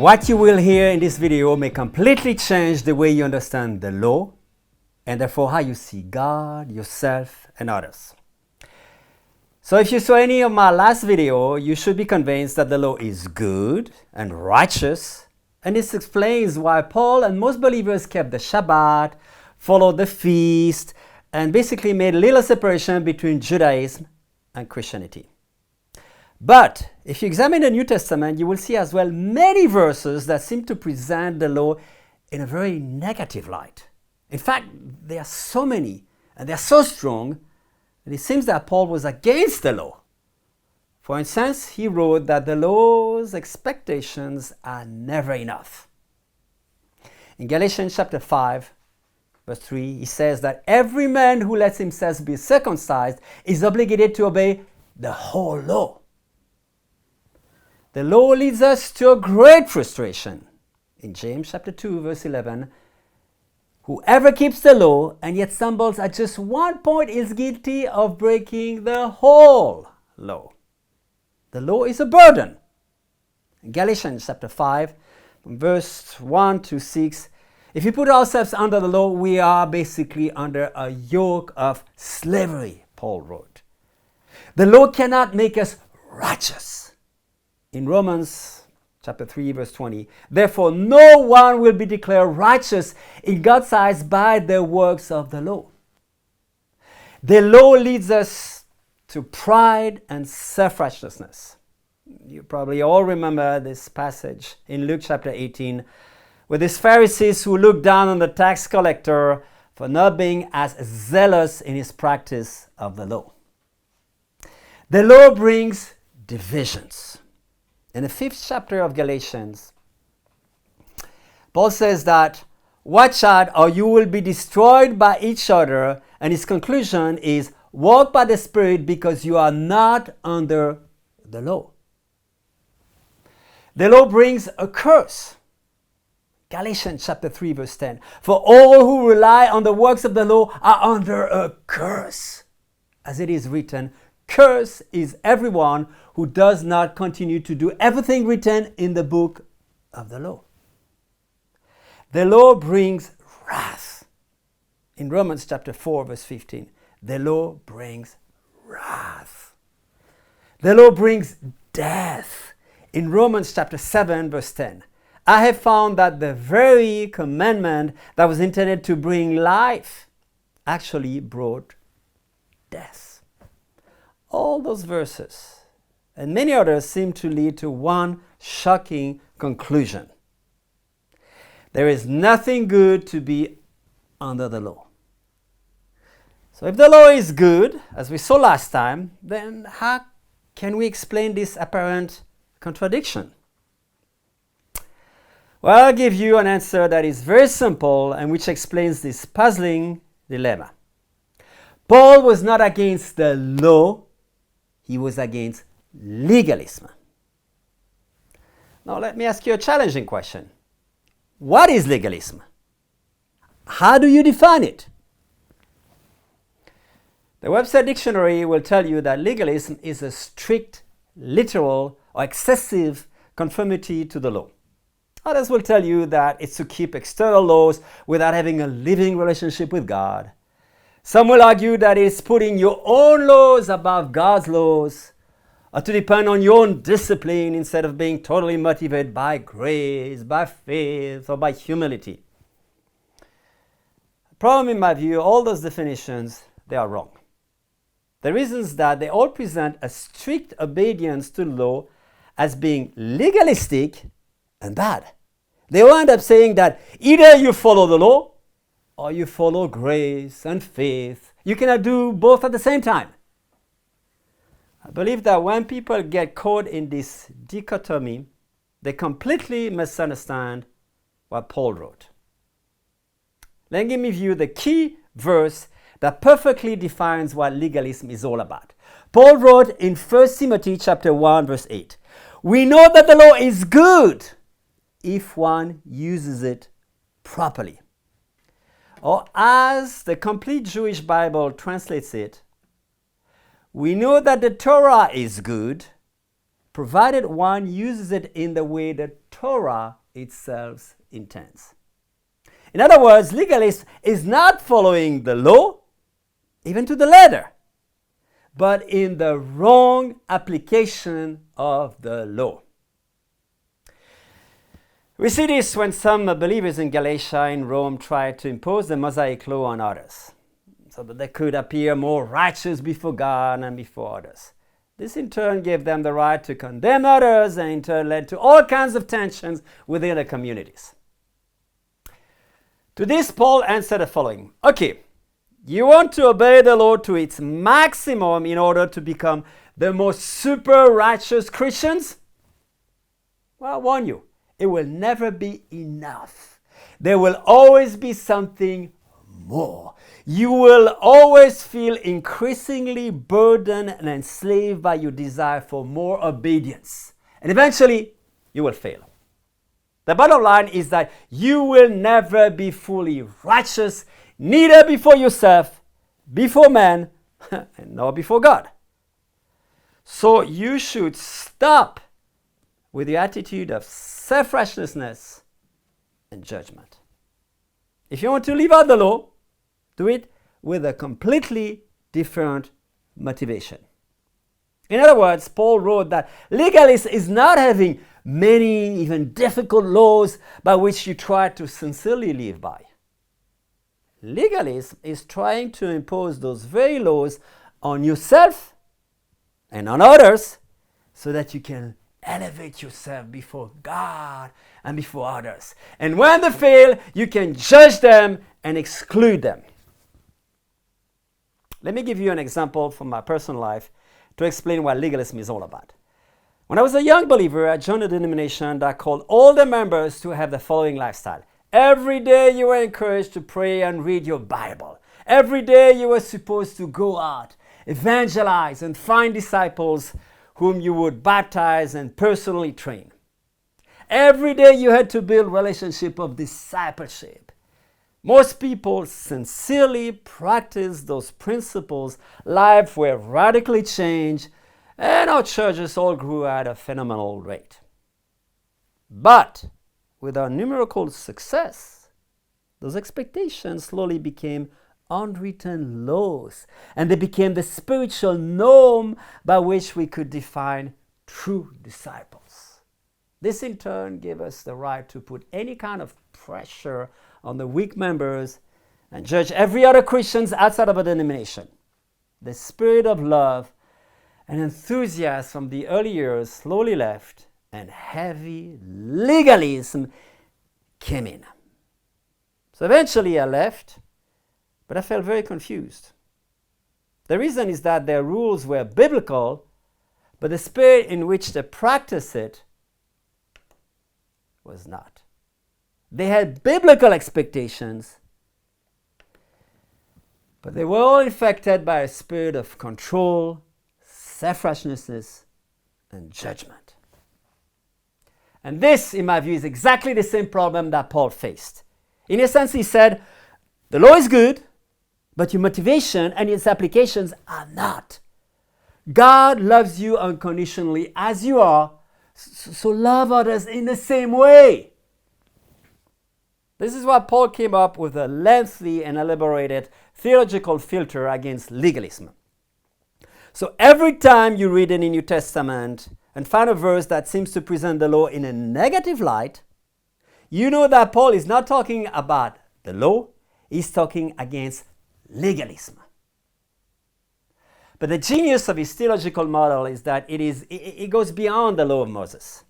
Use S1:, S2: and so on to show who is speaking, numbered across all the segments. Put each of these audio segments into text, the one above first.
S1: What you will hear in this video may completely change the way you understand the law and therefore how you see God, yourself, and others. So if you saw any of my last video, you should be convinced that the law is good and righteous, and this explains why Paul and most believers kept the Shabbat, followed the feast, and basically made little separation between Judaism and Christianity. But if you examine the New Testament, you will see as well many verses that seem to present the law in a very negative light. In fact, there are so many and they are so strong that it seems that Paul was against the law. For instance, he wrote that the law's expectations are never enough. In Galatians chapter 5, verse 3, he says that every man who lets himself be circumcised is obligated to obey the whole law. The law leads us to a great frustration. In James chapter 2, verse 11, whoever keeps the law and yet stumbles at just one point is guilty of breaking the whole law. The law is a burden. In Galatians chapter 5, from verse 1 to 6, if we put ourselves under the law, we are basically under a yoke of slavery, Paul wrote. The law cannot make us righteous. In Romans chapter 3, verse 20, therefore no one will be declared righteous in God's eyes by the works of the law. The law leads us to pride and self-righteousness. You probably all remember this passage in Luke chapter 18, with these Pharisees who looked down on the tax collector for not being as zealous in his practice of the law. The law brings divisions. In the 5th chapter of Galatians, Paul says that, watch out or you will be destroyed by each other, and his conclusion is, walk by the Spirit because you are not under the law. The law brings a curse. Galatians chapter 3, verse 10, for all who rely on the works of the law are under a curse. As it is written, curse is everyone who does not continue to do everything written in the book of the law. The law brings wrath. In Romans chapter 4, verse 15, the law brings wrath. The law brings death. In Romans chapter 7, verse 10, I have found that the very commandment that was intended to bring life actually brought death. All those verses and many others seem to lead to one shocking conclusion. There is nothing good to be under the law. So if the law is good, as we saw last time, then how can we explain this apparent contradiction? Well, I'll give you an answer that is very simple and which explains this puzzling dilemma. Paul was not against the law, he was against legalism. Now let me ask you a challenging question. What is legalism? How do you define it? The Webster Dictionary will tell you that legalism is a strict, literal, or excessive conformity to the law. Others will tell you that it's to keep external laws without having a living relationship with God. Some will argue that it's putting your own laws above God's laws, or to depend on your own discipline instead of being totally motivated by grace, by faith, or by humility. The problem in my view, all those definitions, they are wrong. The reason is that they all present a strict obedience to law as being legalistic and bad. They all end up saying that either you follow the law or you follow grace and faith. You cannot do both at the same time. I believe that when people get caught in this dichotomy, they completely misunderstand what Paul wrote. Let me give you the key verse that perfectly defines what legalism is all about. Paul wrote in 1 Timothy chapter 1, verse 8, we know that the law is good if one uses it properly. Or as the Complete Jewish Bible translates it, we know that the Torah is good provided one uses it in the way the Torah itself intends. In other words, legalism is not following the law, even to the letter, but in the wrong application of the law. We see this when some believers in Galatia in Rome tried to impose the Mosaic law on others, so that they could appear more righteous before God and before others. This in turn gave them the right to condemn others, and in turn led to all kinds of tensions within the communities. To this, Paul answered the following: okay, you want to obey the law to its maximum in order to become the most super righteous Christians? Well, I warn you, it will never be enough. There will always be something more. You will always feel increasingly burdened and enslaved by your desire for more obedience. And eventually, you will fail. The bottom line is that you will never be fully righteous, neither before yourself, before man, nor before God. So you should stop with the attitude of self-righteousness and judgment. If you want to live out the law, do it with a completely different motivation. In other words, Paul wrote that legalism is not having many, even difficult laws by which you try to sincerely live by. Legalism is trying to impose those very laws on yourself and on others so that you can elevate yourself before God and before others. And when they fail, you can judge them and exclude them. Let me give you an example from my personal life to explain what legalism is all about. When I was a young believer, I joined a denomination that called all the members to have the following lifestyle. Every day you were encouraged to pray and read your Bible. Every day you were supposed to go out, evangelize, and find disciples whom you would baptize and personally train. Every day you had to build relationship of discipleship. Most people sincerely practiced those principles. Lives were radically changed, and our churches all grew at a phenomenal rate. But with our numerical success, those expectations slowly became unwritten laws, and they became the spiritual norm by which we could define true disciples. This in turn gave us the right to put any kind of pressure on the weak members and judge every other Christian outside of a denomination. The spirit of love and enthusiasm from the early years slowly left, and heavy legalism came in. So eventually I left, but I felt very confused. The reason is that their rules were biblical, but the spirit in which they practiced it was not. They had biblical expectations, but they were all infected by a spirit of control, self-righteousness, and judgment. And this, in my view, is exactly the same problem that Paul faced. In a sense, he said, the law is good, but your motivation and its applications are not. God loves you unconditionally as you are, so love others in the same way. This is why Paul came up with a lengthy and elaborated theological filter against legalism. So every time you read in the New Testament and find a verse that seems to present the law in a negative light, you know that Paul is not talking about the law, he's talking against legalism. But the genius of his theological model is that it goes beyond the law of Moses.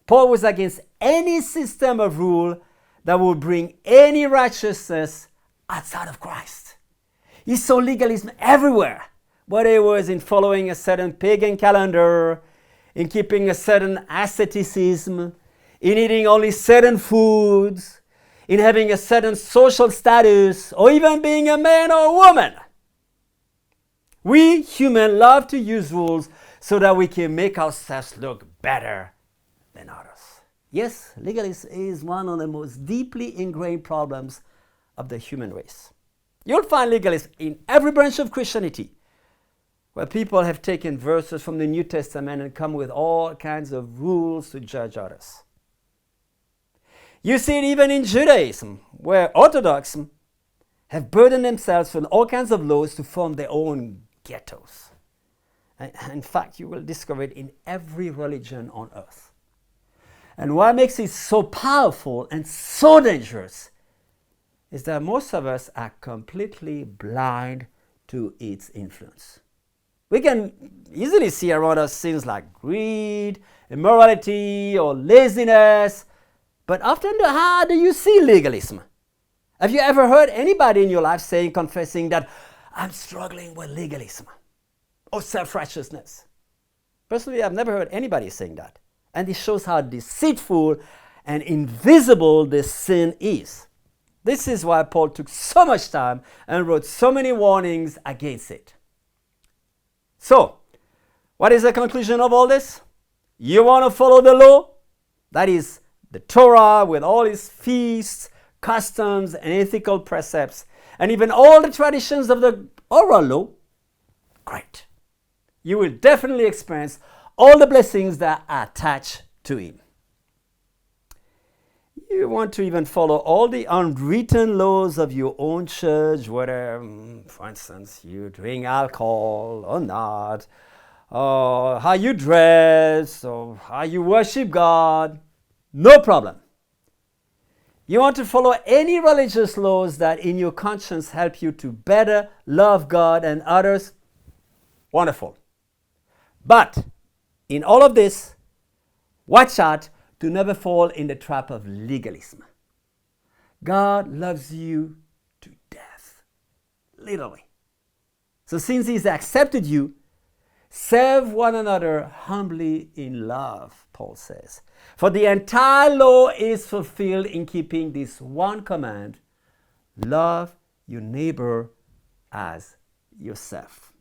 S1: Paul was against any system of rule that would bring any righteousness outside of Christ. He saw legalism everywhere, whether it was in following a certain pagan calendar, in keeping a certain asceticism, in eating only certain foods, in having a certain social status, or even being a man or a woman. We humans love to use rules so that we can make ourselves look better than others. Yes, legalism is one of the most deeply ingrained problems of the human race. You'll find legalism in every branch of Christianity. where people have taken verses from the New Testament and come with all kinds of rules to judge others. You see it even in Judaism, where Orthodox have burdened themselves with all kinds of laws to form their own ghettos. In fact, you will discover it in every religion on earth. And what makes it so powerful and so dangerous is that most of us are completely blind to its influence. We can easily see around us things like greed, immorality, or laziness, but often how do you see legalism? Have you ever heard anybody in your life saying, confessing that I'm struggling with legalism or self-righteousness? Personally, I've never heard anybody saying that. And this shows how deceitful and invisible this sin is. This is why Paul took so much time and wrote so many warnings against it. So, what is the conclusion of all this? You want to follow the law? That is the Torah with all its feasts, customs, and ethical precepts, and even all the traditions of the oral law? Great. You will definitely experience all the blessings that are attached to it. You want to even follow all the unwritten laws of your own church, whether, for instance, you drink alcohol or not, or how you dress, or how you worship God. No problem. You want to follow any religious laws that in your conscience help you to better love God and others? Wonderful. But in all of this, watch out to never fall in the trap of legalism. God loves you to death, literally. So since He's accepted you, serve one another humbly in love, Paul says. For the entire law is fulfilled in keeping this one command: love your neighbor as yourself.